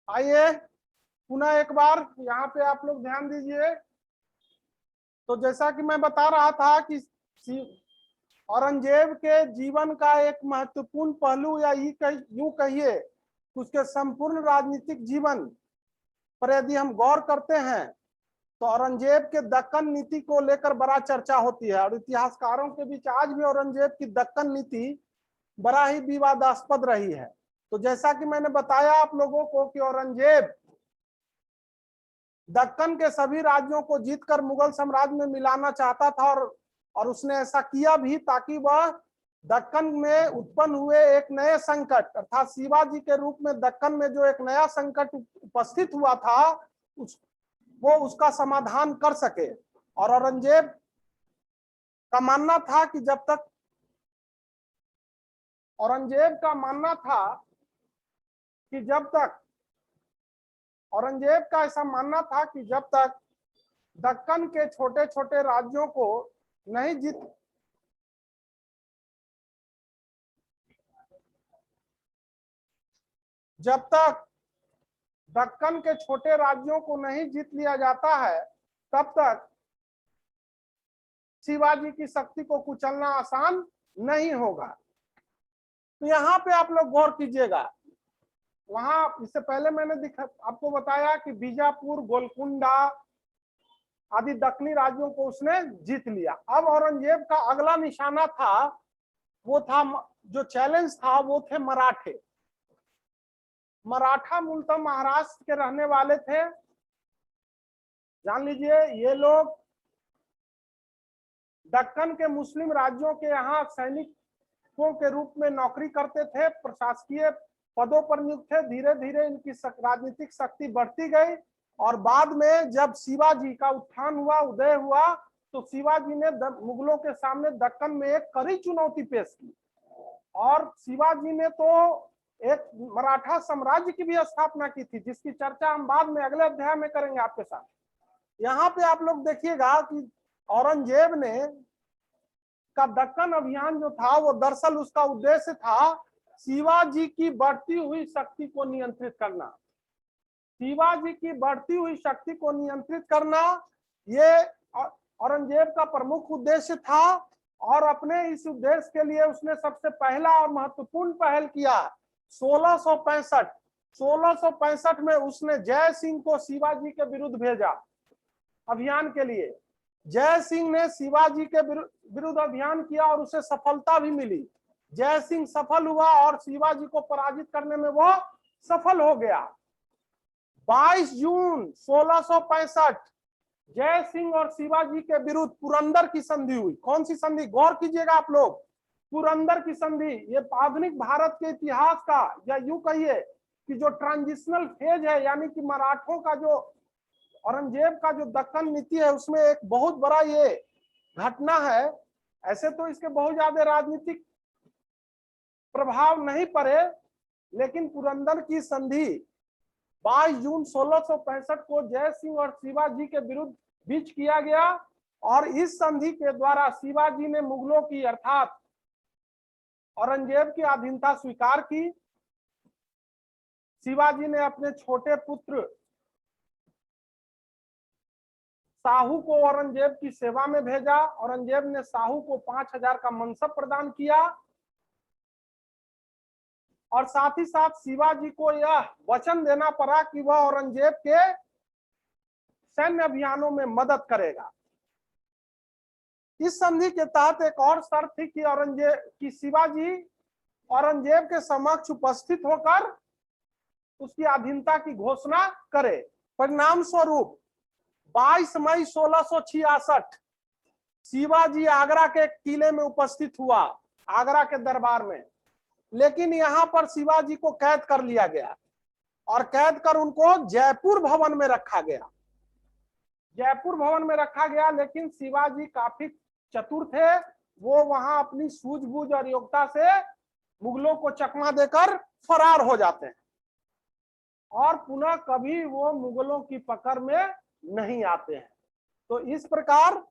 आइए पुनः एक बार यहाँ पे आप लोग ध्यान दीजिए। तो जैसा कि मैं बता रहा था कि औरंगजेब के जीवन का एक महत्वपूर्ण पहलू या यूं कहिए कि उसके संपूर्ण राजनीतिक जीवन पर यदि हम गौर करते हैं तो औरंगजेब के दक्कन नीति को लेकर बड़ा चर्चा होती है और इतिहासकारों के बीच आज भी औरंगजेब की दक्कन नीति बड़ा ही विवादास्पद रही है। तो जैसा कि मैंने बताया आप लोगों को कि औरंगजेब दक्कन के सभी राज्यों को जीतकर मुगल साम्राज्य में मिलाना चाहता था और उसने ऐसा किया भी ताकि वह दक्कन में उत्पन्न हुए एक नए संकट अर्थात शिवाजी के रूप में दक्कन में जो एक नया संकट उपस्थित हुआ था वो उसका समाधान कर सके। और औरंगजेब का मानना था कि जब तक औरंगजेब का ऐसा मानना था कि जब तक दक्कन के छोटे छोटे राज्यों को नहीं जब तक दक्कन के छोटे राज्यों को नहीं जीत लिया जाता है तब तक शिवाजी की शक्ति को कुचलना आसान नहीं होगा। तो यहाँ पे आप लोग गौर कीजिएगा, वहां इससे पहले मैंने आपको बताया कि बीजापुर, गोलकुंडा आदि दक्षिणी राज्यों को उसने जीत लिया। अब औरंगजेब का अगला निशाना था, वो था जो चैलेंज था वो थे मराठे। मराठा मूलतः महाराष्ट्र के रहने वाले थे। जान लीजिए ये लोग दक्कन के मुस्लिम राज्यों के यहाँ सैनिकों के रूप में नौकरी करते थे, प्रशासकीय पदों पर नियुक्त थे। धीरे धीरे इनकी राजनीतिक शक्ति बढ़ती गई और बाद में जब शिवाजी का उत्थान हुआ, उदय हुआ, तो शिवाजी ने मुगलों के सामने दक्कन में एक कड़ी चुनौती पेश की और शिवाजी ने तो एक मराठा साम्राज्य की भी स्थापना की थी, जिसकी चर्चा हम बाद में अगले अध्याय में करेंगे आपके साथ। यहाँ पे आप लोग देखिएगा कि औरंगजेब ने का दक्कन अभियान जो था वो दरअसल उसका उद्देश्य था शिवाजी की बढ़ती हुई शक्ति को नियंत्रित करना। शिवाजी की बढ़ती हुई शक्ति को नियंत्रित करना ये औरंगजेब का प्रमुख उद्देश्य था और अपने इस उद्देश्य के लिए उसने सबसे पहला और महत्वपूर्ण पहल किया। 1665 में उसने जय सिंह को शिवाजी के विरुद्ध भेजा अभियान के लिए। जय सिंह ने शिवाजी के विरुद्ध अभियान किया और उसे सफलता भी मिली। जय सिंह सफल हुआ और शिवाजी को पराजित करने में वो सफल हो गया। 22 जून 1665 जय सिंह और शिवाजी के विरुद्ध पुरंदर की संधि हुई। कौन सी संधि? गौर कीजिएगा आप लोग, पुरंदर की संधि। ये आधुनिक भारत के इतिहास का या यूं कहिए कि जो ट्रांजिशनल फेज है, यानी कि मराठों का जो औरंगजेब का जो दक्कन नीति है उसमें एक बहुत बड़ा ये घटना है। ऐसे तो इसके बहुत ज्यादा राजनीतिक प्रभाव नहीं पड़े, लेकिन पुरंदर की संधि 22 जून 1665 को जय सिंह और शिवाजी के विरुद्ध बीच किया गया और इस संधि के द्वारा शिवाजी ने मुगलों की अर्थात औरंगजेब की अधीनता स्वीकार की। शिवाजी ने अपने छोटे पुत्र साहू को औरंगजेब की सेवा में भेजा। औरंगजेब ने साहू को 5000 का मनसब प्रदान किया और साथ ही साथ शिवाजी को यह वचन देना पड़ा कि वह औरंगजेब के सैन्य अभियानों में मदद करेगा। इस संधि के तहत एक और शर्त थी कि शिवाजी औरंगजेब के समक्ष उपस्थित होकर उसकी अधीनता की घोषणा करे। परिणाम स्वरूप 22 मई 1666 शिवाजी आगरा के किले में उपस्थित हुआ, आगरा के दरबार में। लेकिन यहाँ पर शिवाजी को कैद कर लिया गया और कैद कर उनको जयपुर भवन में रखा गया। जयपुर भवन में रखा गया, लेकिन शिवाजी काफी चतुर थे। वो वहां अपनी सूझबूझ और योग्यता से मुगलों को चकमा देकर फरार हो जाते हैं और पुनः कभी वो मुगलों की पकड़ में नहीं आते हैं। तो इस प्रकार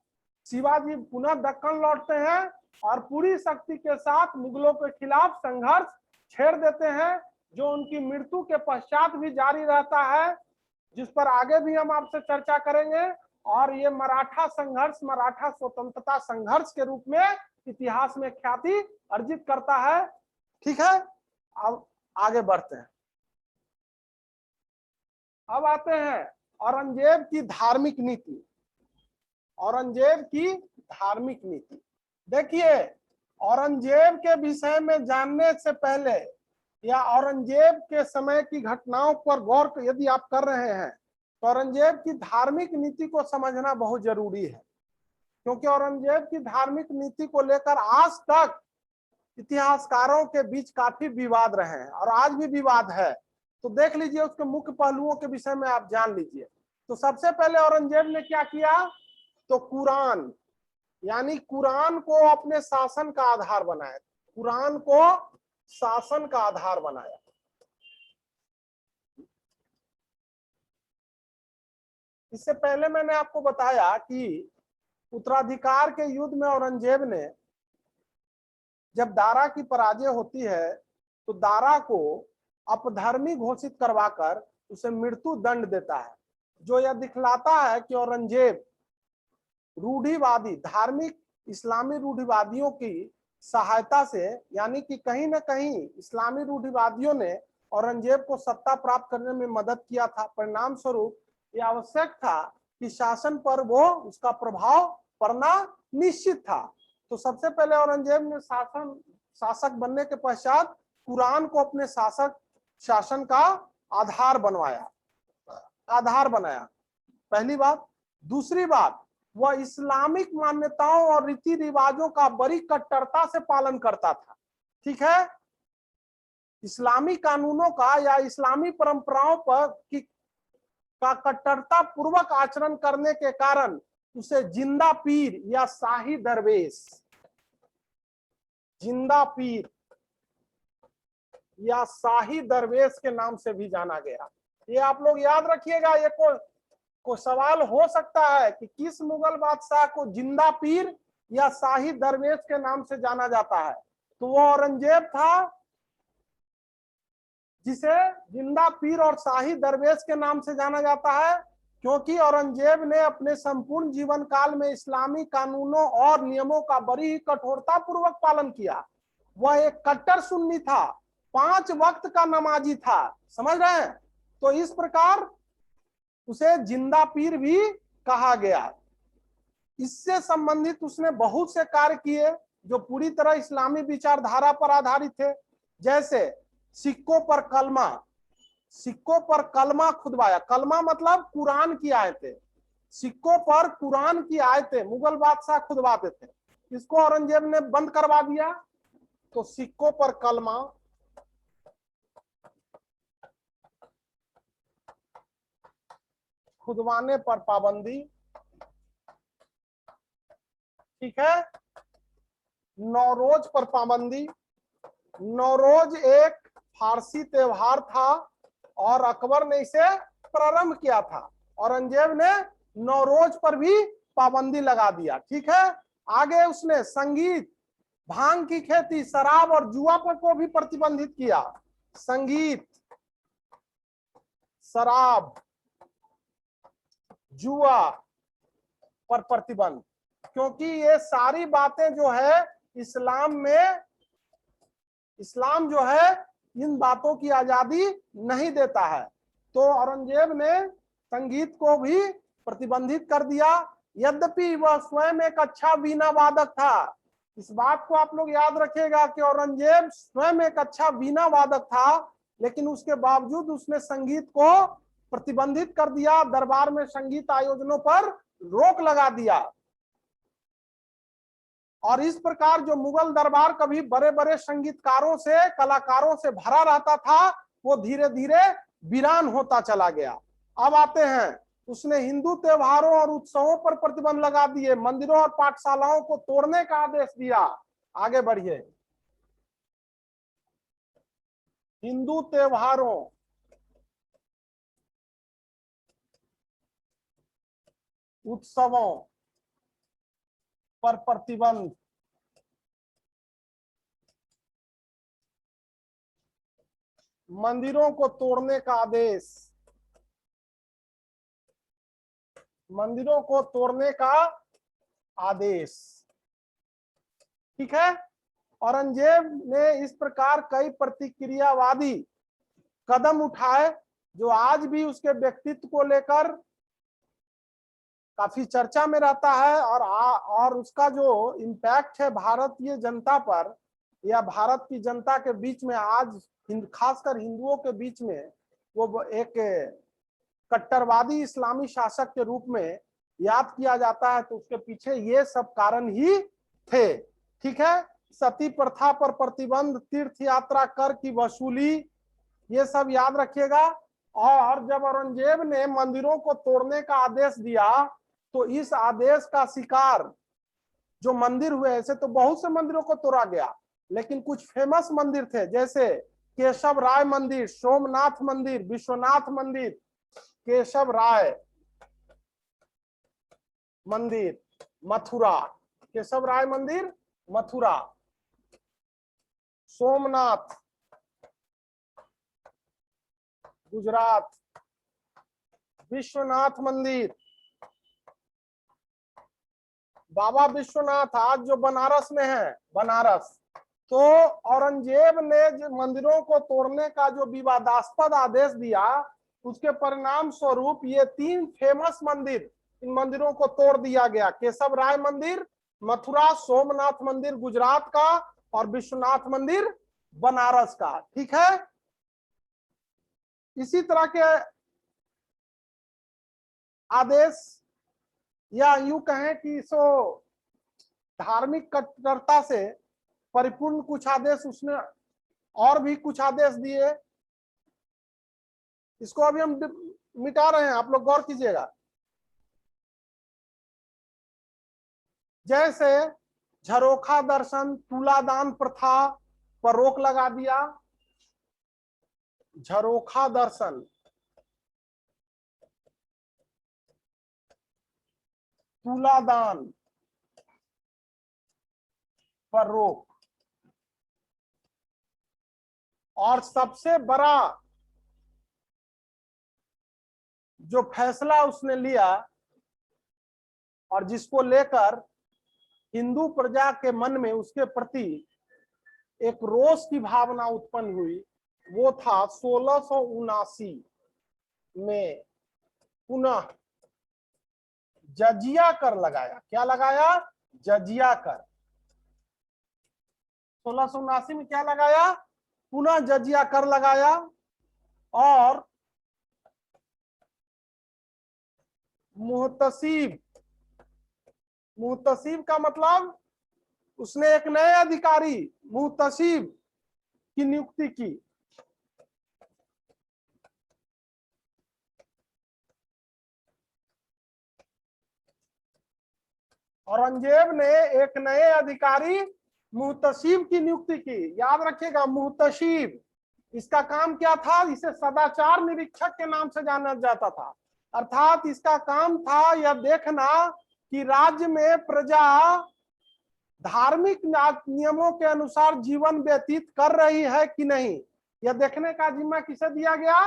शिवाजी पुनः दक्कन लौटते हैं और पूरी शक्ति के साथ मुगलों के खिलाफ संघर्ष छेड़ देते हैं, जो उनकी मृत्यु के पश्चात भी जारी रहता है, जिस पर आगे भी हम आपसे चर्चा करेंगे। और ये मराठा संघर्ष, मराठा स्वतंत्रता संघर्ष के रूप में इतिहास में ख्याति अर्जित करता है। ठीक है, अब आगे बढ़ते हैं। अब आते हैं औरंगजेब की धार्मिक नीति। औरंगजेब की धार्मिक नीति, देखिए औरंगजेब के विषय में जानने से पहले या औरंगजेब के समय की घटनाओं पर गौर यदि आप कर रहे हैं तो औरंगजेब की धार्मिक नीति को समझना बहुत जरूरी है, क्योंकि औरंगजेब की धार्मिक नीति को लेकर आज तक इतिहासकारों के बीच काफी विवाद रहे हैं और आज भी विवाद है। तो देख लीजिए, उसके मुख्य पहलुओं के विषय में आप जान लीजिए। तो सबसे पहले औरंगजेब ने क्या किया, तो कुरान, यानी कुरान को अपने शासन का आधार बनाया। कुरान को शासन का आधार बनाया। इससे पहले मैंने आपको बताया कि उत्तराधिकार के युद्ध में औरंगजेब ने जब दारा की पराजय होती है तो दारा को अपधर्मी घोषित करवाकर उसे मृत्यु दंड देता है, जो यह दिखलाता है कि औरंगजेब रूढ़िवादी, धार्मिक इस्लामी रूढ़िवादियों की सहायता से, यानी कि कहीं ना कहीं इस्लामी रूढ़िवादियों ने औरंगजेब को सत्ता प्राप्त करने में मदद किया था। परिणाम स्वरूप यह आवश्यक था कि शासन पर वो उसका प्रभाव पड़ना निश्चित था। तो सबसे पहले औरंगजेब ने शासक बनने के पश्चात कुरान को अपने शासन का आधार बनाया। पहली बात। दूसरी बात, वह इस्लामिक मान्यताओं और रीति रिवाजों का बड़ी कट्टरता से पालन करता था। ठीक है, इस्लामी कानूनों का या इस्लामी परंपराओं पर का कट्टरता पूर्वक आचरण करने के कारण उसे जिंदा पीर या शाही दरवेश, जिंदा पीर या शाही दरवेश के नाम से भी जाना गया। ये आप लोग याद रखिएगा। ये को सवाल हो सकता है कि किस मुगल बादशाह को जिंदा पीर या शाही दरवेश के नाम से जाना जाता है, तो वो औरंगजेब था जिसे जिंदा पीर और शाही दरवेश के नाम से जाना जाता है, क्योंकि औरंगजेब ने अपने संपूर्ण जीवन काल में इस्लामी कानूनों और नियमों का बड़ी ही कठोरता पूर्वक पालन किया। वह एक कट्टर सुन्नी था, 5 वक्त का नमाजी था। समझ रहे हैं? तो इस प्रकार उसे जिंदा पीर भी कहा गया। इससे संबंधित उसने बहुत से कार्य किए जो पूरी तरह इस्लामी विचारधारा पर आधारित थे। जैसे सिक्कों पर कलमा खुदवाया। कलमा मतलब कुरान की आयतें। सिक्कों पर कुरान की आयतें मुगल बादशाह खुदवाते थे, इसको औरंगजेब ने बंद करवा दिया। तो सिक्कों पर कलमा, खुदवाने पर पाबंदी। ठीक है, नौरोज पर पाबंदी। नौरोज एक फारसी त्योहार था और अकबर ने इसे प्रारंभ किया था। औरंगजेब ने नौरोज पर भी पाबंदी लगा दिया। ठीक है, आगे उसने संगीत, भांग की खेती, शराब और जुआ पर को भी प्रतिबंधित किया। संगीत, शराब, जुआ पर प्रतिबंध, क्योंकि ये सारी बातें जो है इस्लाम जो है इन बातों की आजादी नहीं देता है। तो औरंगजेब ने संगीत को भी प्रतिबंधित कर दिया। यद्यपि वह स्वयं एक अच्छा वीणा वादक था। इस बात को आप लोग याद रखिएगा कि औरंगजेब स्वयं एक अच्छा वीणा वादक था, लेकिन उसके बावजूद उसने संगीत को प्रतिबंधित कर दिया। दरबार में संगीत आयोजनों पर रोक लगा दिया। और इस प्रकार जो मुगल दरबार कभी बड़े बड़े संगीतकारों से, कलाकारों से भरा रहता था, वो धीरे धीरे वीरान होता चला गया। अब आते हैं, उसने हिंदू त्योहारों और उत्सवों पर प्रतिबंध लगा दिए। मंदिरों और पाठशालाओं को तोड़ने का आदेश दिया। आगे बढ़िए। हिंदू त्योहारों, उत्सवों पर प्रतिबंध। मंदिरों को तोड़ने का आदेश, मंदिरों को तोड़ने का आदेश। ठीक है। औरंगजेब ने इस प्रकार कई प्रतिक्रियावादी कदम उठाए जो आज भी उसके व्यक्तित्व को लेकर काफी चर्चा में रहता है, और उसका जो इम्पैक्ट है भारतीय जनता पर या भारत की जनता के बीच में आज खासकर हिंदुओं के बीच में वो एक कट्टरवादी इस्लामी शासक के रूप में याद किया जाता है। तो उसके पीछे ये सब कारण ही थे। ठीक है। सती प्रथा पर प्रतिबंध, तीर्थ यात्रा कर की वसूली, ये सब याद रखिएगा। और जब औरंगजेब ने मंदिरों को तोड़ने का आदेश दिया तो इस आदेश का शिकार जो मंदिर हुए, ऐसे तो बहुत से मंदिरों को तोड़ा गया, लेकिन कुछ फेमस मंदिर थे जैसे केशव राय मंदिर, सोमनाथ मंदिर, विश्वनाथ मंदिर, केशव राय मंदिर मथुरा, केशव राय मंदिर मथुरा, सोमनाथ गुजरात, विश्वनाथ मंदिर बाबा विश्वनाथ आज जो बनारस में है, बनारस। तो औरंगजेब ने जो मंदिरों को तोड़ने का जो विवादास्पद आदेश दिया, उसके परिणाम स्वरूप ये 3 फेमस मंदिर, इन मंदिरों को तोड़ दिया गया। केशव राय मंदिर मथुरा, सोमनाथ मंदिर गुजरात का और विश्वनाथ मंदिर बनारस का। ठीक है। इसी तरह के आदेश या यूं कहें कि सो धार्मिक कट्टरता से परिपूर्ण कुछ आदेश उसने और भी कुछ आदेश दिए। इसको अभी हम मिटा रहे हैं, आप लोग गौर कीजिएगा। जैसे झरोखा दर्शन, तुलादान प्रथा पर रोक लगा दिया। झरोखा दर्शन, तुलादान पर रोक। और सबसे बड़ा जो फैसला उसने लिया और जिसको लेकर हिंदू प्रजा के मन में उसके प्रति एक रोष की भावना उत्पन्न हुई, वो था 1679 में पुनः जजिया कर लगाया। क्या लगाया? जजिया कर। 1679 में क्या लगाया? पुनः जजिया कर लगाया। और मुहतसिब, मुहतसिब का मतलब उसने एक नए अधिकारी मुहतसिब की नियुक्ति की। औरंगजेब ने एक नए अधिकारी मुहतसिब की नियुक्ति की। याद रखिएगा, मुहतसिब, इसका काम क्या था? इसे सदाचार निरीक्षक के नाम से जाना जाता था। अर्थात इसका काम था यह देखना कि राज्य में प्रजा धार्मिक नियमों के अनुसार जीवन व्यतीत कर रही है कि नहीं, यह देखने का जिम्मा किसे दिया गया?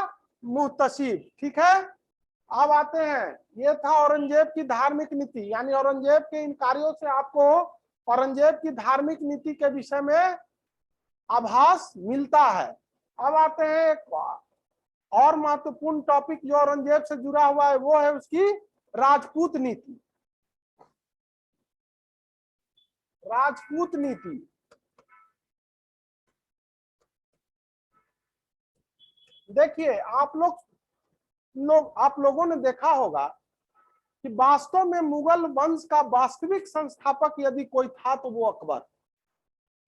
मुहतसिब। ठीक है। अब आते हैं, ये था औरंगजेब की धार्मिक नीति। यानी औरंगजेब के इन कार्यों से आपको औरंगजेब की धार्मिक नीति के विषय में आभास मिलता है। अब आते हैं एक और महत्वपूर्ण टॉपिक जो औरंगजेब से जुड़ा हुआ है, वो है उसकी राजपूत नीति। राजपूत नीति, देखिए आप लोगों ने देखा होगा कि वास्तव में मुगल वंश का वास्तविक संस्थापक यदि कोई था तो वो अकबर।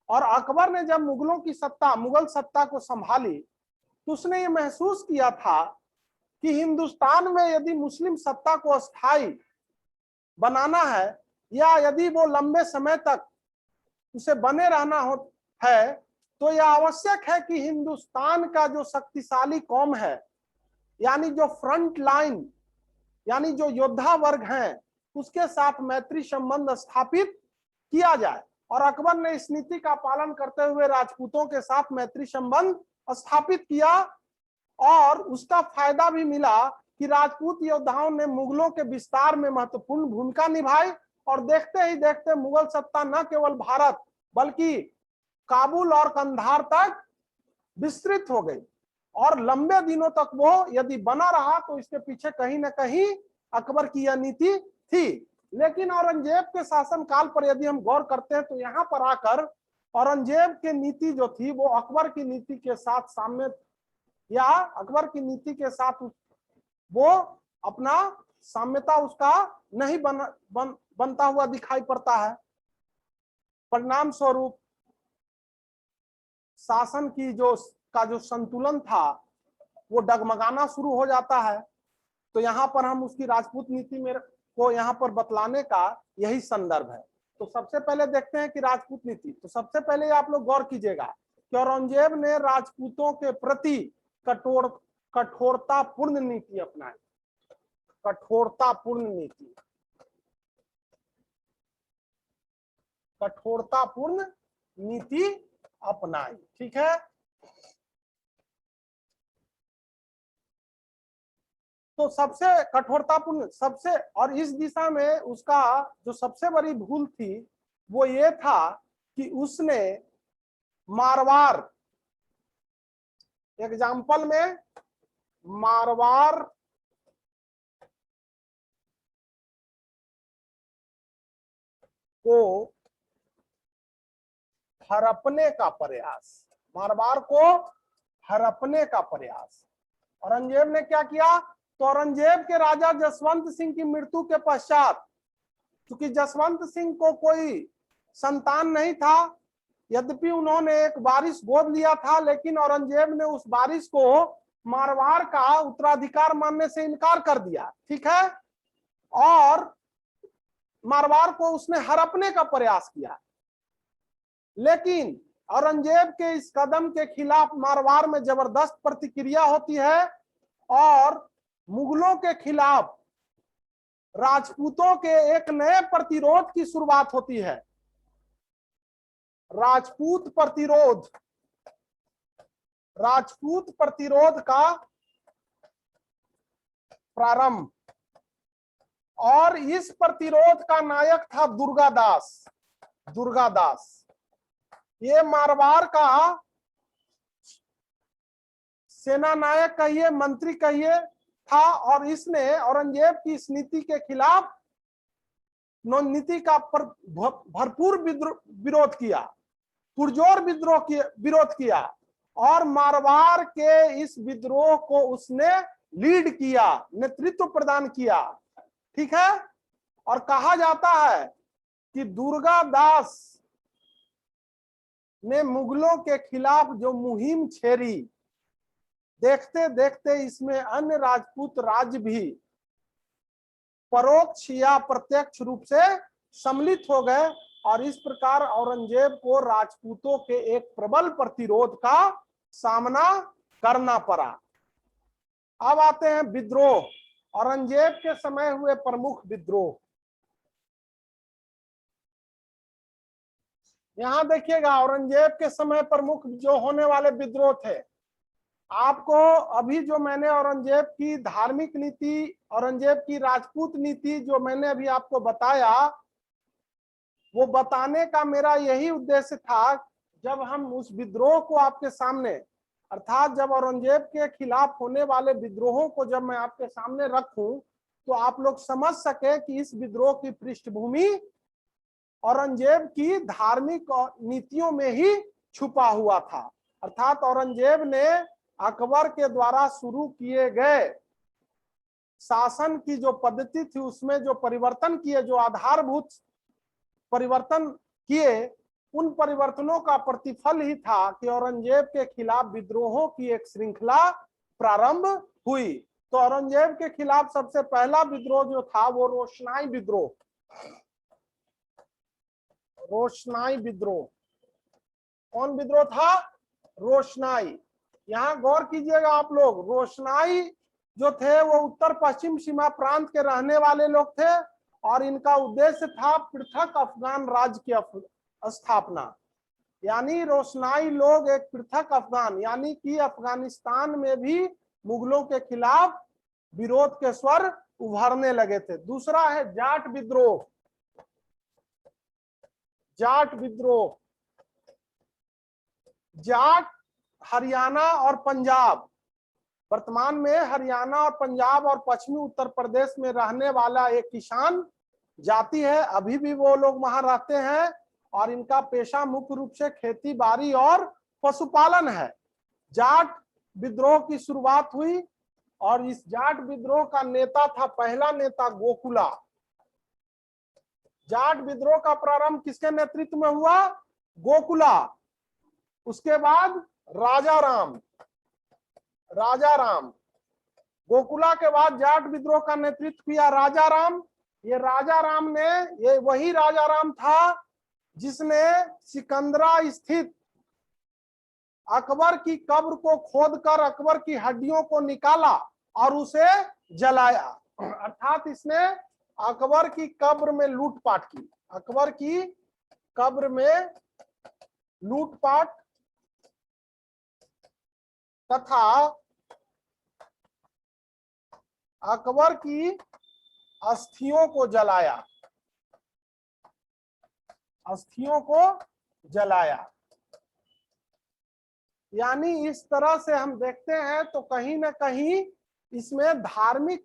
और अकबर ने जब मुगलों की सत्ता, मुगल सत्ता को संभाली, तो उसने ये महसूस किया था कि हिंदुस्तान में यदि मुस्लिम सत्ता को स्थायी बनाना है या यदि वो लंबे समय तक उसे बने रहना है, तो यह आवश्यक है कि हिंदुस्तान का जो शक्तिशाली कौम है, यानी जो फ्रंट लाइन, यानी जो योद्धा वर्ग हैं, उसके साथ मैत्री संबंध स्थापित किया जाए। और अकबर ने इस नीति का पालन करते हुए राजपूतों के साथ मैत्री संबंध स्थापित किया और उसका फायदा भी मिला कि राजपूत योद्धाओं ने मुगलों के विस्तार में महत्वपूर्ण भूमिका निभाई और देखते ही देखते मुगल सत्ता न केवल भारत बल्कि काबुल और कंधार तक विस्तृत हो गई और लंबे दिनों तक वो यदि बना रहा तो इसके पीछे कहीं ना कहीं अकबर की यह नीति थी। लेकिन औरंगजेब के शासन काल पर यदि हम गौर करते हैं तो यहाँ पर आकर औरंगजेब की नीति जो थी वो अकबर की नीति के साथ सामने या अकबर की नीति के साथ वो अपना साम्यता उसका नहीं बनता हुआ दिखाई पड़ता है। परिणाम स्वरूप शासन की जो संतुलन था वो डगमगाना शुरू हो जाता है। तो यहाँ पर हम उसकी राजपूत नीति में को यहाँ पर बतलाने का यही संदर्भ है। तो सबसे पहले देखते हैं कि राजपूत नीति, तो सबसे पहले आप लोग गौर कीजिएगा कि औरंगजेब ने राजपूतों के प्रति कठोरतापूर्ण नीति अपनाई। कठोरतापूर्ण नीति, कठोरतापूर्ण नीति अपनाई। ठीक है, तो सबसे कठोरतापूर्ण सबसे और इस दिशा में उसका जो सबसे बड़ी भूल थी वो ये था कि उसने मारवाड़, एग्जाम्पल में मारवाड़ को हड़पने का प्रयास, मारवाड़ को हड़पने का प्रयास औरंगजेब ने क्या किया। तो औरंगजेब के राजा जसवंत सिंह की मृत्यु के पश्चात, क्योंकि जसवंत सिंह को कोई संतान नहीं था, यद्यपि उन्होंने एक वारिस गोद लिया था, लेकिन औरंगजेब ने उस वारिस को मारवाड़ का उत्तराधिकार मानने से इनकार कर दिया। ठीक है, और मारवाड़ को उसने हड़पने का प्रयास किया। लेकिन औरंगजेब के इस कदम के खिलाफ मारवाड़ में जबरदस्त प्रतिक्रिया होती है और मुगलों के खिलाफ राजपूतों के एक नए प्रतिरोध की शुरुआत होती है। राजपूत प्रतिरोध, राजपूत प्रतिरोध का प्रारंभ, और इस प्रतिरोध का नायक था दुर्गादास। दुर्गादास ये मारवाड़ का सेना नायक कहिए, मंत्री कहिए था, और इसने औरंगजेब की इस नीति के खिलाफ नीति का भरपूर विरोध किया, पुरजोर विरोध किया और मारवाड़ के इस विद्रोह को उसने लीड किया, नेतृत्व प्रदान किया। ठीक है, और कहा जाता है कि दुर्गादास ने मुगलों के खिलाफ जो मुहिम छेड़ी, देखते देखते इसमें अन्य राजपूत राज्य भी परोक्ष या प्रत्यक्ष रूप से सम्मिलित हो गए और इस प्रकार औरंगजेब को राजपूतों के एक प्रबल प्रतिरोध का सामना करना पड़ा। अब आते हैं विद्रोह, औरंगजेब के समय हुए प्रमुख विद्रोह। यहां देखिएगा औरंगजेब के समय प्रमुख जो होने वाले विद्रोह थे। आपको अभी जो मैंने औरंगजेब की धार्मिक नीति, औरंगजेब की राजपूत नीति जो मैंने अभी आपको बताया, वो बताने का मेरा यही उद्देश्य था। जब हम उस विद्रोह को आपके सामने, अर्थात जब औरंगजेब के खिलाफ होने वाले विद्रोहों को जब मैं आपके सामने रखूं तो आप लोग समझ सके कि इस विद्रोह की पृष्ठभूमि औरंगजेब की धार्मिक नीतियों में ही छुपा हुआ था। अर्थात औरंगजेब ने अकबर के द्वारा शुरू किए गए शासन की जो पद्धति थी उसमें जो परिवर्तन किए, जो आधारभूत परिवर्तन किए, उन परिवर्तनों का प्रतिफल ही था कि औरंगजेब के खिलाफ विद्रोहों की एक श्रृंखला प्रारंभ हुई। तो औरंगजेब के खिलाफ सबसे पहला विद्रोह जो था वो रोशनाई विद्रोह। रोशनाई विद्रोह, कौन विद्रोह था? रोशनाई। यहाँ गौर कीजिएगा आप लोग, रोशनाई जो थे वो उत्तर पश्चिम सीमा प्रांत के रहने वाले लोग थे और इनका उद्देश्य था पृथक अफगान राज्य की स्थापना। यानी रोशनाई लोग एक पृथक अफगान, यानी कि अफगानिस्तान में भी मुगलों के खिलाफ विरोध के स्वर उभरने लगे थे। दूसरा है जाट विद्रोह। जाट विद्रोह, जाट हरियाणा और पंजाब, वर्तमान में हरियाणा और पंजाब और पश्चिमी उत्तर प्रदेश में रहने वाला एक किसान जाति है। अभी भी वो लोग वहां रहते हैं और इनका पेशा मुख्य रूप से खेती बाड़ी और पशुपालन है। जाट विद्रोह की शुरुआत हुई और इस जाट विद्रोह का नेता था, पहला नेता गोकुला। जाट विद्रोह का प्रारंभ किसके नेतृत्व में हुआ? गोकुला। उसके बाद राजा राम। राजा राम, गोकुला के बाद जाट विद्रोह का नेतृत्व किया राजा राम। ये राजा राम ने, ये वही राजा राम था जिसने सिकंदरा स्थित अकबर की कब्र को खोदकर अकबर की हड्डियों को निकाला और उसे जलाया। अर्थात इसने अकबर की कब्र में लूटपाट की। अकबर की कब्र में लूटपाट तथा अकबर की अस्थियों को जलाया। अस्थियों को जलाया। यानी इस तरह से हम देखते हैं तो कहीं ना कहीं इसमें धार्मिक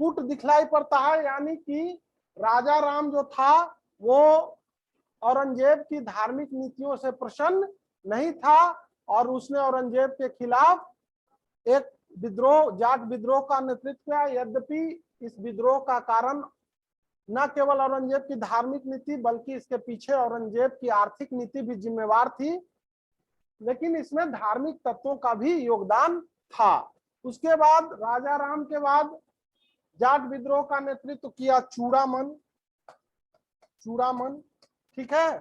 कूट दिखलाई पड़ता है। यानी कि राजा राम जो था वो औरंगजेब की धार्मिक नीतियों से प्रसन्न नहीं था और उसने औरंगजेब के खिलाफ एक विद्रोह, जाट विद्रोह का नेतृत्व किया। यद्यपि इस विद्रोह का कारण न केवल औरंगजेब की धार्मिक नीति बल्कि इसके पीछे औरंगजेब की आर्थिक नीति भी जिम्मेवार थी, लेकिन इसमें धार्मिक तत्वों का भी योगदान था। उसके बाद राजा राम के बाद जाट विद्रोह का नेतृत्व किया चूड़ामन। चूड़ामन, ठीक है।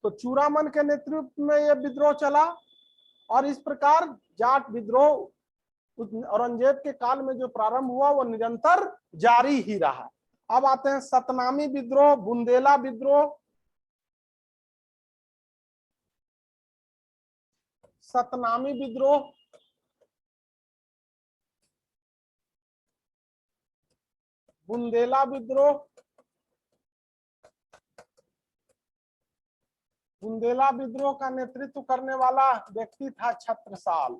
तो चूड़ामन के नेतृत्व में यह विद्रोह चला और इस प्रकार जाट विद्रोह औरंगजेब के काल में जो प्रारंभ हुआ वो निरंतर जारी ही रहा। अब आते हैं सतनामी विद्रोह, बुंदेला विद्रोह। सतनामी विद्रोह, बुंदेला विद्रोह। बुंदेला विद्रोह का नेतृत्व करने वाला व्यक्ति था छत्रसाल।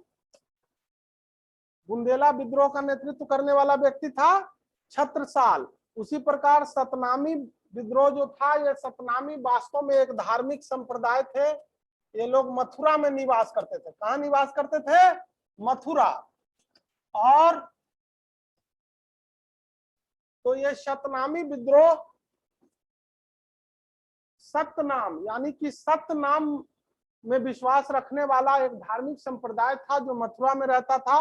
बुंदेला विद्रोह का नेतृत्व करने वाला व्यक्ति था छत्रसाल। उसी प्रकार सतनामी विद्रोह जो था, ये सतनामी वास्तव में एक धार्मिक संप्रदाय थे। ये लोग मथुरा में निवास करते थे। कहाँ निवास करते थे? मथुरा। और तो ये सतनामी विद्रोह, सतनाम यानी कि सतनाम में विश्वास रखने वाला एक धार्मिक संप्रदाय था जो मथुरा में रहता था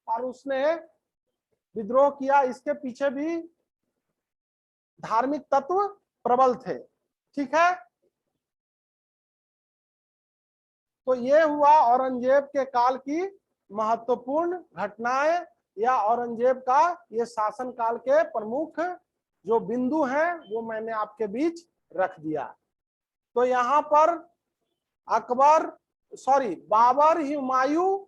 और उसने विद्रोह किया। इसके पीछे भी धार्मिक तत्व प्रबल थे, ठीक है। तो ये हुआ औरंगजेब के काल की महत्वपूर्ण घटनाएं या औरंगजेब का ये शासन काल के प्रमुख जो बिंदु हैं वो मैंने आपके बीच रख दिया। तो यहाँ पर बाबर, हुमायूं,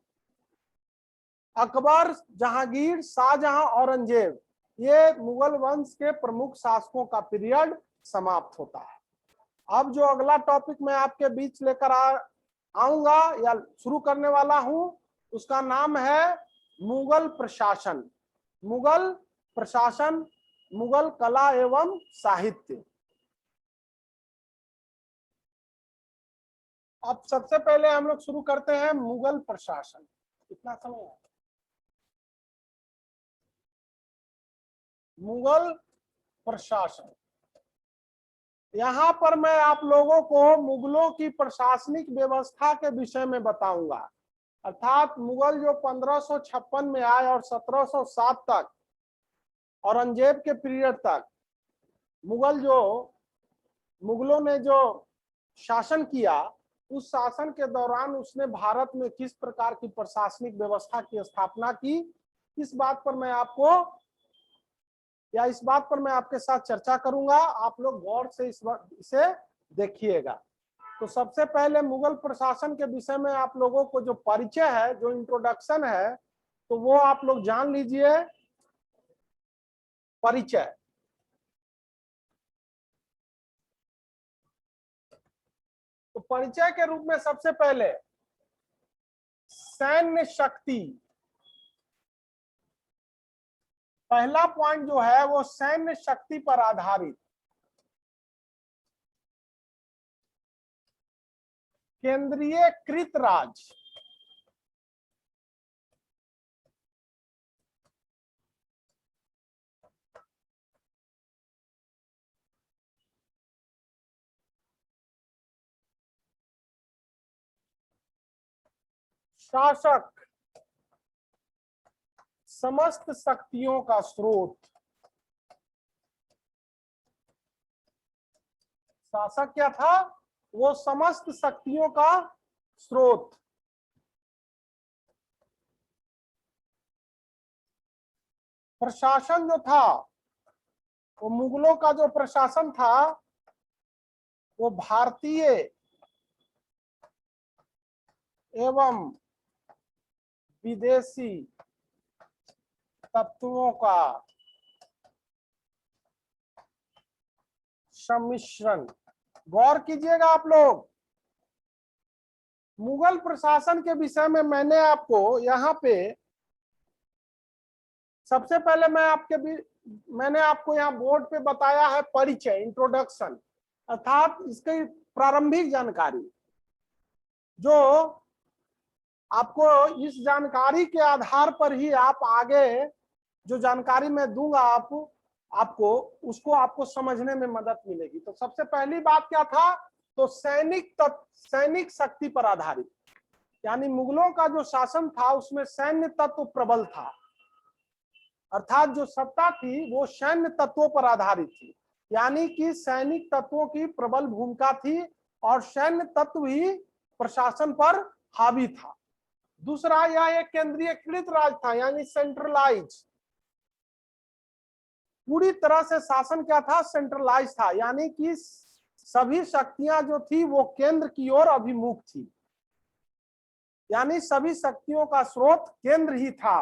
अकबर, जहांगीर, शाहजहां, औरंगजेब, ये मुगल वंश के प्रमुख शासकों का पीरियड समाप्त होता है। अब जो अगला टॉपिक मैं आपके बीच लेकर आऊंगा या शुरू करने वाला हूं उसका नाम है मुगल प्रशासन। मुगल प्रशासन, मुगल कला एवं साहित्य। अब सबसे पहले हम लोग शुरू करते हैं मुगल प्रशासन। कितना समय है? मुगल प्रशासन, यहां पर मैं आप लोगों को मुगलों की प्रशासनिक व्यवस्था के विषय में बताऊंगा। अर्थात मुगल जो 1556 में आए और 1707 तक औरंगजेब के पीरियड तक मुगलों ने जो शासन किया, उस शासन के दौरान उसने भारत में किस प्रकार की प्रशासनिक व्यवस्था की स्थापना की, इस बात पर मैं आपके साथ चर्चा करूंगा। आप लोग गौर से इसे देखिएगा। तो सबसे पहले मुगल प्रशासन के विषय में आप लोगों को जो परिचय है, जो इंट्रोडक्शन है, तो वो आप लोग जान लीजिए। परिचय, तो परिचय के रूप में सबसे पहले सैन्य शक्ति, पहला पॉइंट जो है वो सैन्य शक्ति पर आधारित केंद्रीयकृत राज्य। शासक समस्त शक्तियों का स्रोत। शासक क्या था? वो समस्त शक्तियों का स्रोत। प्रशासन जो था, वो मुगलों का जो प्रशासन था वो भारतीय एवं विदेशी तत्वों का सम्मिश्रण। गौर कीजिएगा आप लोग, मुगल प्रशासन के विषय में मैंने आपको यहाँ पे सबसे पहले मैंने आपको यहाँ बोर्ड पे बताया है परिचय, इंट्रोडक्शन, अर्थात इसकी प्रारंभिक जानकारी, जो आपको इस जानकारी के आधार पर ही आप आगे जो जानकारी मैं दूंगा आपको समझने में मदद मिलेगी। तो सबसे पहली बात क्या था? तो सैनिक शक्ति पर आधारित, यानी मुगलों का जो शासन था उसमें सैन्य तत्व प्रबल था, अर्थात जो सत्ता थी वो सैन्य तत्वों पर आधारित थी, यानी कि सैनिक तत्वों की प्रबल भूमिका थी और सैन्य तत्व ही प्रशासन पर हावी था। दूसरा, यह एक केंद्रीयकृत राज था, यानी सेंट्रलाइज, पूरी तरह से शासन क्या था? सेंट्रलाइज था, यानी कि सभी शक्तियां जो थी वो केंद्र की ओर अभिमुख थी, यानी सभी शक्तियों का स्रोत केंद्र ही था।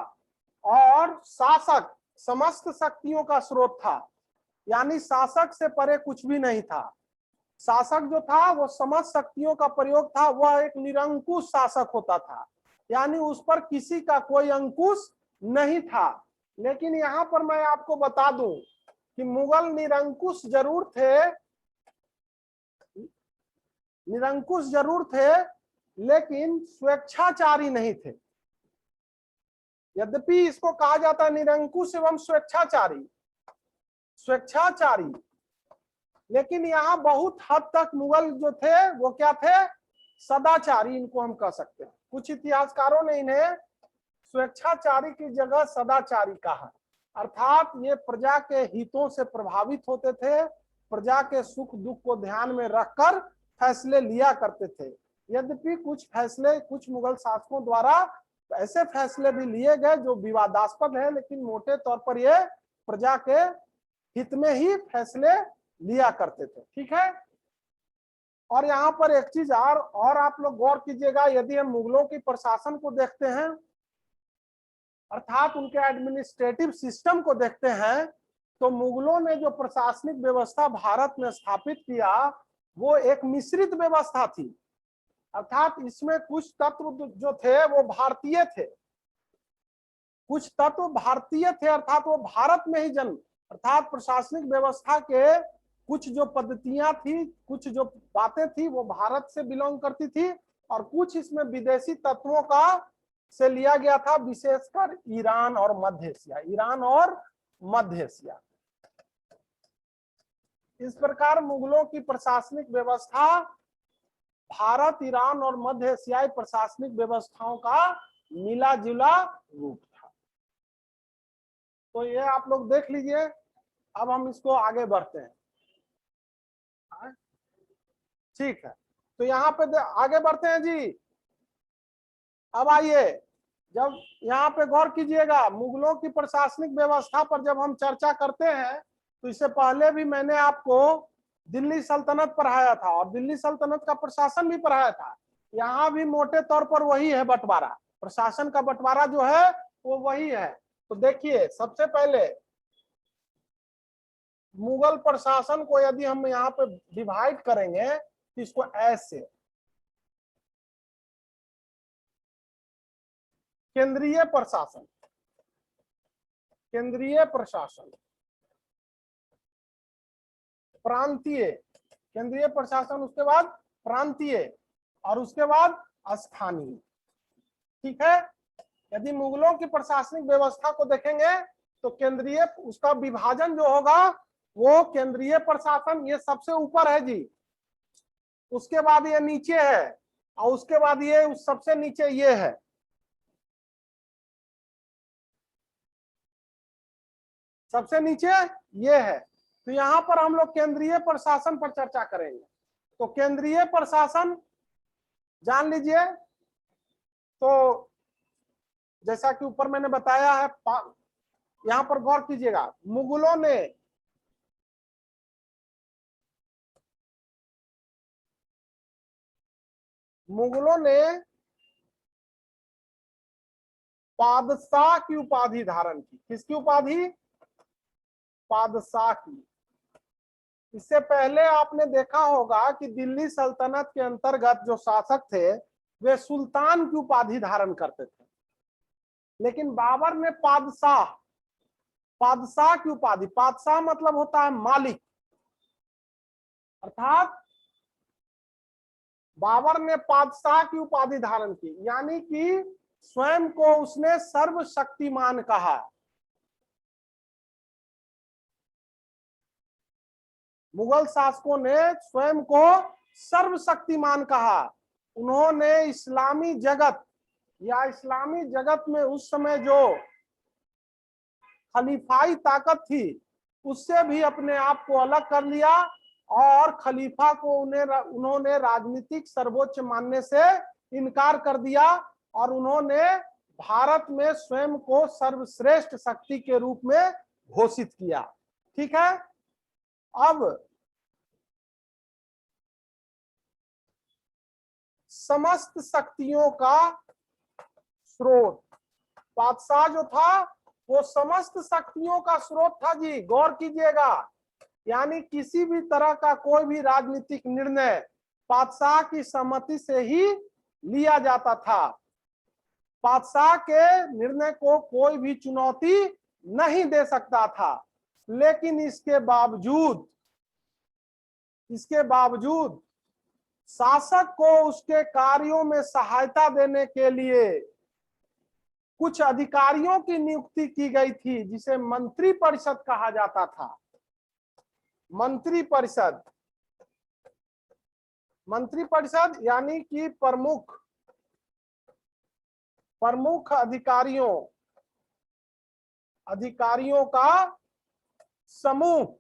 और शासक समस्त शक्तियों का स्रोत था, यानी शासक से परे कुछ भी नहीं था। शासक जो था वो समस्त शक्तियों का प्रयोग था, वह एक निरंकुश शासक होता था, यानी उस पर किसी का कोई अंकुश नहीं था। लेकिन यहाँ पर मैं आपको बता दूं कि मुगल निरंकुश जरूर थे लेकिन स्वेच्छाचारी नहीं थे। यद्यपि इसको कहा जाता है निरंकुश एवं स्वेच्छाचारी, लेकिन यहाँ बहुत हद तक मुगल जो थे वो क्या थे? सदाचारी, इनको हम कह सकते हैं। कुछ इतिहासकारों ने इन्हें स्वेच्छाचारी की जगह सदाचारी कहा, अर्थात ये प्रजा के हितों से प्रभावित होते थे, प्रजा के सुख दुख को ध्यान में रखकर फैसले लिया करते थे। यद्यपि कुछ मुगल शासकों द्वारा ऐसे फैसले भी लिए गए जो विवादास्पद है, लेकिन मोटे तौर पर ये प्रजा के हित में ही फैसले लिया करते थे। ठीक है। और यहाँ पर एक चीज और आप लोग गौर कीजिएगा, यदि हम मुगलों की प्रशासन को देखते हैं, अर्थात उनके एडमिनिस्ट्रेटिव सिस्टम को देखते हैं, तो मुगलों ने जो प्रशासनिक व्यवस्था भारत में स्थापित किया वो एक मिश्रित व्यवस्था थी, अर्थात इसमें कुछ तत्व जो थे वो भारतीय थे, कुछ तत्व भारतीय थे, अर्थात वो भारत में ही जन्म, अर्थात प्रशासनिक व्यवस्था के कुछ जो पद्धतियां थी, कुछ जो बातें थी वो भारत से बिलोंग करती थी, और कुछ इसमें विदेशी तत्वों का से लिया गया था, विशेषकर ईरान और मध्य एशिया। इस प्रकार मुगलों की प्रशासनिक व्यवस्था भारत, ईरान और मध्य एशियाई प्रशासनिक व्यवस्थाओं का मिला जुला रूप था। तो ये आप लोग देख लीजिए। अब हम इसको आगे बढ़ते हैं। ठीक है, तो यहाँ पे आगे बढ़ते हैं जी। अब आइए, जब यहाँ पे गौर कीजिएगा, मुगलों की प्रशासनिक व्यवस्था पर जब हम चर्चा करते हैं तो इससे पहले भी मैंने आपको दिल्ली सल्तनत पढ़ाया था और दिल्ली सल्तनत का प्रशासन भी पढ़ाया था। यहाँ भी मोटे तौर पर वही है बंटवारा, प्रशासन का बंटवारा जो है वो वही है। तो देखिए सबसे पहले मुगल प्रशासन को यदि हम यहाँ पे डिवाइड करेंगे तो इसको ऐसे, केंद्रीय प्रशासन, केंद्रीय प्रशासन, प्रांतीय, केंद्रीय प्रशासन, उसके बाद प्रांतीय और उसके बाद स्थानीय। ठीक है, यदि मुगलों की प्रशासनिक व्यवस्था को देखेंगे तो केंद्रीय, उसका विभाजन जो होगा वो केंद्रीय प्रशासन ये सबसे ऊपर है जी, उसके बाद ये नीचे है और उसके बाद ये उस सबसे नीचे ये है। सबसे नीचे ये है। तो यहाँ पर हम लोग केंद्रीय प्रशासन पर चर्चा करेंगे। तो केंद्रीय प्रशासन जान लीजिए, तो जैसा कि ऊपर मैंने बताया है, यहाँ पर गौर कीजिएगा, मुगलों ने पादशाह की उपाधि धारण की। किसकी उपाधि? पादशाह की। इससे पहले आपने देखा होगा कि दिल्ली सल्तनत के अंतर्गत जो शासक थे वे सुल्तान की उपाधि धारण करते थे, लेकिन बाबर ने पादशाह, पादशाह की उपाधि, पादशाह मतलब होता है मालिक, अर्थात बाबर ने पादशाह की उपाधि धारण की, यानी कि स्वयं को उसने सर्वशक्तिमान कहा। मुगल शासकों ने स्वयं को सर्वशक्तिमान कहा। उन्होंने इस्लामी जगत या इस्लामी जगत में उस समय जो खलीफाई ताकत थी उससे भी अपने आप को अलग कर लिया और खलीफा को उन्होंने राजनीतिक सर्वोच्च मानने से इनकार कर दिया और उन्होंने भारत में स्वयं को सर्वश्रेष्ठ शक्ति के रूप में घोषित किया। ठीक है, अब समस्त शक्तियों का स्रोत, बादशाह जो था वो समस्त शक्तियों का स्रोत था जी, गौर कीजिएगा। यानी किसी भी तरह का कोई भी राजनीतिक निर्णय बादशाह की सहमति से ही लिया जाता था। बादशाह के निर्णय को कोई भी चुनौती नहीं दे सकता था, लेकिन इसके बावजूद शासक को उसके कार्यों में सहायता देने के लिए कुछ अधिकारियों की नियुक्ति की गई थी, जिसे मंत्री परिषद कहा जाता था। मंत्री परिषद, मंत्री परिषद यानी कि प्रमुख अधिकारियों का समूह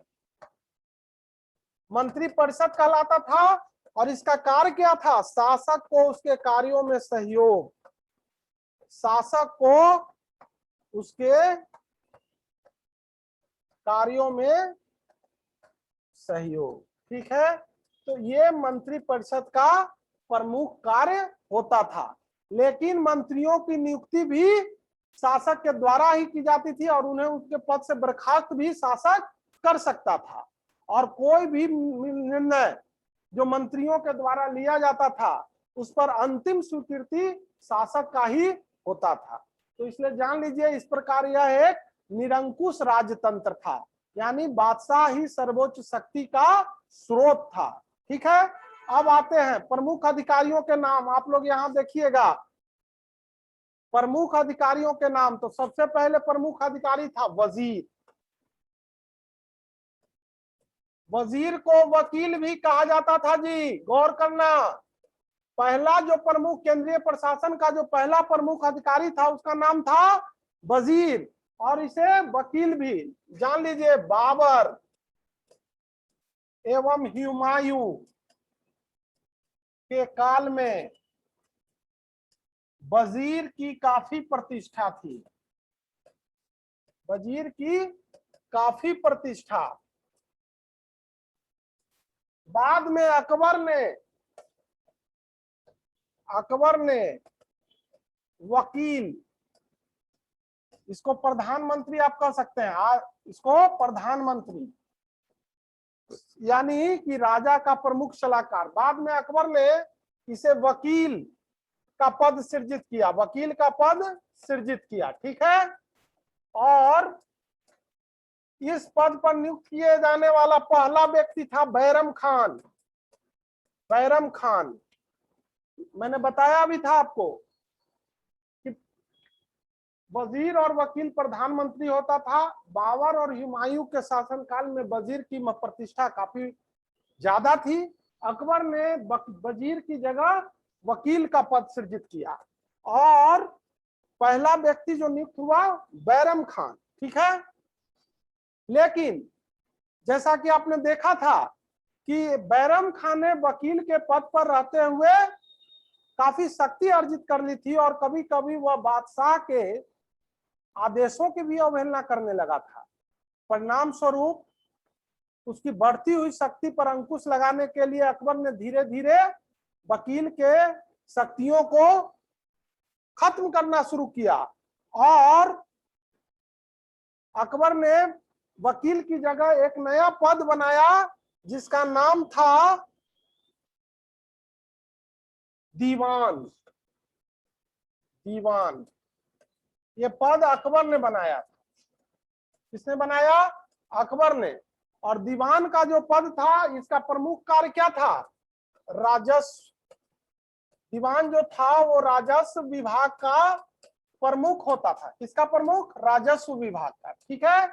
मंत्री परिषद कहलाता था। और इसका कार्य क्या था? शासक को उसके कार्यों में सहयोग, शासक को उसके कार्यों में सहयोग। ठीक है, तो ये मंत्री परिषद का प्रमुख कार्य होता था। लेकिन मंत्रियों की नियुक्ति भी शासक के द्वारा ही की जाती थी और उन्हें उनके पद से बर्खास्त भी शासक कर सकता था। और कोई भी निर्णय जो मंत्रियों के द्वारा लिया जाता था उस पर अंतिम स्वीकृति शासक का ही होता था। तो इसलिए जान लीजिए, इस प्रकार यह एक निरंकुश राजतंत्र था, यानी बादशाह ही सर्वोच्च शक्ति का स्रोत था। ठीक है, अब आते हैं प्रमुख अधिकारियों के नाम। आप लोग यहाँ देखिएगा प्रमुख अधिकारियों के नाम। तो सबसे पहले प्रमुख अधिकारी था वजीर। वजीर को वकील भी कहा जाता था जी, गौर करना। पहला जो प्रमुख केंद्रीय प्रशासन का जो पहला प्रमुख अधिकारी था उसका नाम था वजीर, और इसे वकील भी। जान लीजिए, बाबर एवं हुमायूं के काल में वजीर की काफी प्रतिष्ठा थी। वजीर की काफी प्रतिष्ठा। बाद में अकबर ने वकील, इसको प्रधानमंत्री आप कह सकते हैं, इसको प्रधानमंत्री यानी कि राजा का प्रमुख सलाहकार, बाद में अकबर ने इसे वकील का पद सृजित किया, वकील का पद सृजित किया, ठीक है। और इस पद पर नियुक्त किए जाने वाला पहला व्यक्ति था बैरम खान। बैरम खान, मैंने बताया भी था आपको कि वजीर और वकील प्रधानमंत्री होता था। बाबर और हुमायूं के शासनकाल में वजीर की प्रतिष्ठा काफी ज्यादा थी। अकबर ने वजीर की जगह वकील का पद सृजित किया और पहला व्यक्ति जो नियुक्त हुआ बैरम खान, ठीक है। लेकिन जैसा कि आपने देखा था कि बैरम खान ने वकील के पद पर रहते हुए काफी शक्ति अर्जित कर ली थी और कभी कभी वह बादशाह के आदेशों की भी अवहेलना करने लगा था। परिणाम स्वरूप उसकी बढ़ती हुई शक्ति पर अंकुश लगाने के लिए अकबर ने धीरे धीरे वकील के शक्तियों को खत्म करना शुरू किया और अकबर ने वकील की जगह एक नया पद बनाया जिसका नाम था दीवान। दीवान, ये पद अकबर ने बनाया था। किसने बनाया? अकबर ने। और दीवान का जो पद था इसका प्रमुख कार्य क्या था? राजस्व। दीवान जो था वो राजस्व विभाग का प्रमुख होता था। किसका प्रमुख? राजस्व विभाग का, ठीक है।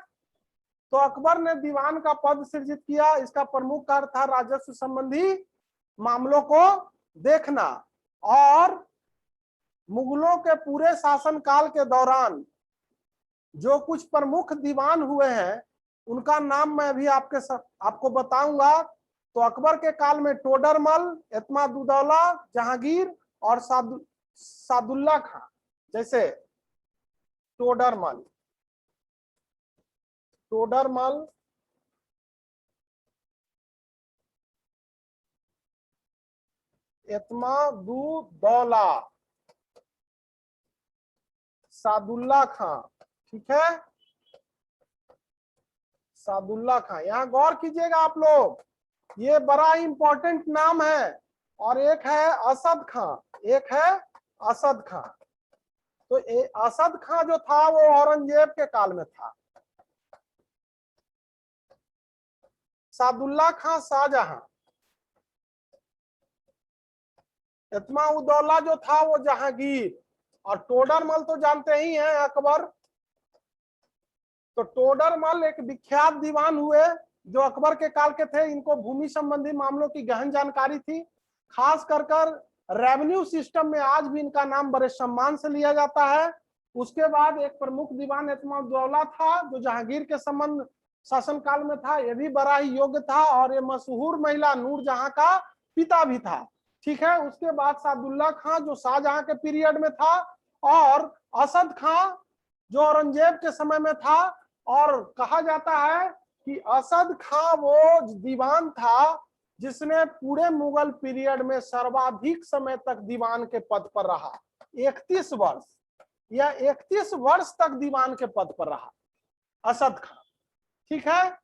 तो अकबर ने दीवान का पद सृजित किया। इसका प्रमुख कार्य था राजस्व संबंधी मामलों को देखना। और मुगलों के पूरे शासनकाल के दौरान जो कुछ प्रमुख दीवान हुए हैं उनका नाम मैं अभी आपको बताऊंगा। तो अकबर के काल में टोडरमल, एतमादुद्दौला, जहांगीर और सादुल्ला खां। जैसे टोडरमल, एतमादुद्दौला, सादुल्ला खां, ठीक है। सादुल्ला खां, यहां गौर कीजिएगा आप लोग, ये बड़ा इंपॉर्टेंट नाम है। और एक है असद खां, एक है असद खां। तो असद खां जो था वो औरंगजेब के काल में था। सादुल्ला खां शाहजहां। एतमादुद्दौला जो था वो जहांगीर। और टोडरमल तो जानते ही हैं अकबर। तो टोडरमल एक विख्यात दीवान हुए जो अकबर के काल के थे। इनको भूमि संबंधी मामलों की गहन जानकारी थी। खास कर रेवेन्यू सिस्टम में आज भी इनका नाम बड़े सम्मान से लिया जाता है। उसके बाद एक प्रमुख दीवान एतमादुद्दौला था जो जहांगीर के संबंध शासनकाल में था। यह भी बड़ा ही योग्य था और ये मशहूर महिला नूरजहां का पिता भी था, ठीक है। उसके बाद सादुल्ला खां जो शाहजहां के पीरियड में था और असद खां जो औरंगजेब के समय में था। और कहा जाता है कि असद खां वो दीवान था जिसने पूरे मुगल पीरियड में सर्वाधिक समय तक दीवान के पद पर रहा। 31 वर्ष या 31 वर्ष तक दीवान के पद पर रहा असद खां, ठीक है।